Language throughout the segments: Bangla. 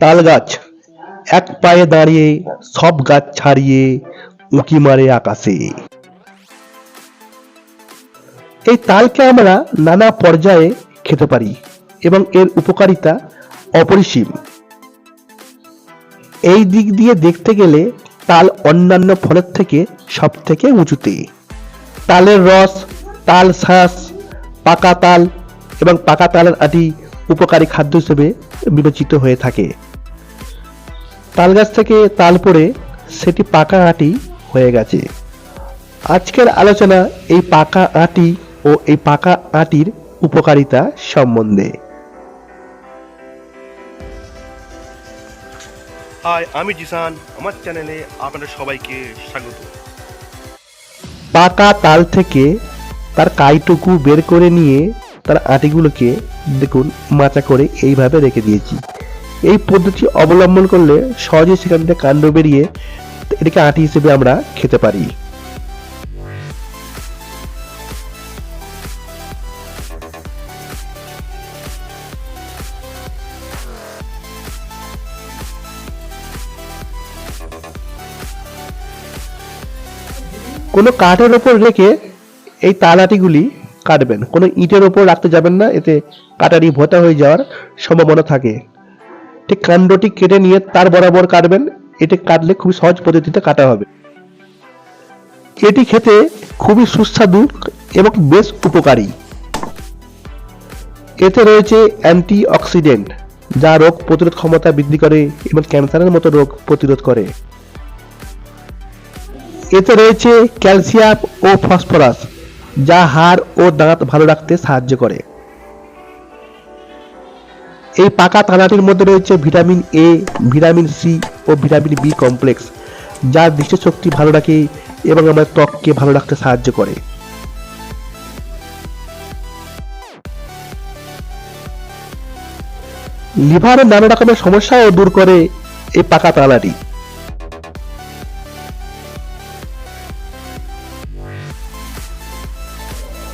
তাল গাছ এক পায়ে দাঁড়িয়ে সব গাছ ছাড়িয়ে উঁকি মারে আকাশে। এই তালকে আমরা নানা পর্যায়ে খেতে পারি এবং এর উপকারিতা অপরিসীম। এই দিক দিয়ে দেখতে গেলে তাল অন্যান্য ফলের থেকে সব থেকে উঁচুতে। তালের রস, তাল শাঁস, পাকা তাল এবং পাকা তালের আটি উপকারী খাদ্য হিসেবে বিবেচিত হয়ে থাকে। তাল গাছ থেকে তাল পড়ে সেটি পাকা আটি হয়ে গেছে। আজকের আলোচনা এই পাকা আটি ও এই পাকা আটির উপকারিতা সম্বন্ধে। হাই, আমি জিসান। আমার চ্যানেলে আপনাদের সবাইকে স্বাগত। পাকা তাল থেকে তার কাইটুকু বের করে নিয়ে তার আটিগুলোকে দেখুন মাচা করে এইভাবে রেখে দিয়েছি। এই পদ্ধতি অবলম্বন করলে সহজেই সেখান থেকে কাণ্ড বেরিয়ে এটাকে আটি হিসেবে আমরা খেতে পারি। কোনো কাঠের ওপর রেখে এই তাল আটিগুলি কাটবেন, কোনো ইটের ওপর রাখতে যাবেন না, এতে কাটারি ভোঁতা হয়ে যাওয়ার সম্ভাবনা থাকে। ঠিক কাণ্ডটি কেটে নিয়ে তার বরাবর কাটবেন। এটি কাটলে খুবই সহজ পদ্ধতিতে কাটা হবে। এটি খেতে খুবই সুস্বাদু এবং বেশ উপকারী। এতে রয়েছে অ্যান্টি অক্সিডেন্ট, যা রোগ প্রতিরোধ ক্ষমতা বৃদ্ধি করে এবং ক্যান্সারের মতো রোগ প্রতিরোধ করে। এতে রয়েছে ক্যালসিয়াম ও ফসফরাস, যা হাড় ও দাঁত ভালো রাখতে সাহায্য করে। এই পাকা তালাটির মধ্যে রয়েছে ভিটামিন এ, ভিটামিন সি ও ভিটামিন বি কমপ্লেক্স, যা দৃষ্টিশক্তি ভালো রাখে এবং আমাদের ত্বককে ভালো রাখতে সাহায্য করে। লিভারের নানা রকমের সমস্যাও দূর করে এই পাকা তালাটি।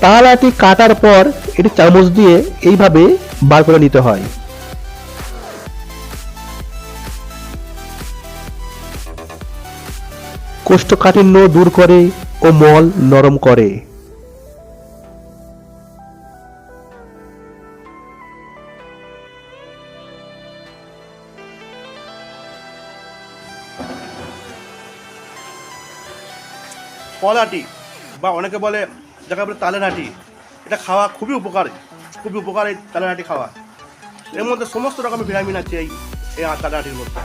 তাল আটি কাটার পর এটি চামচ দিয়ে এইভাবে বার করে নিতে হয়। কোষ্ঠকাঠিন্য দূর করে ও মল নরম করে। ফল আটি বা অনেকে বলে, যাকে বলে তালের আটি, এটা খাওয়া খুবই উপকারী, খুবই উপকারী তালের আটি খাওয়া। এর মধ্যে সমস্ত রকমের ভিটামিন আছে এই তালের আটির মধ্যে।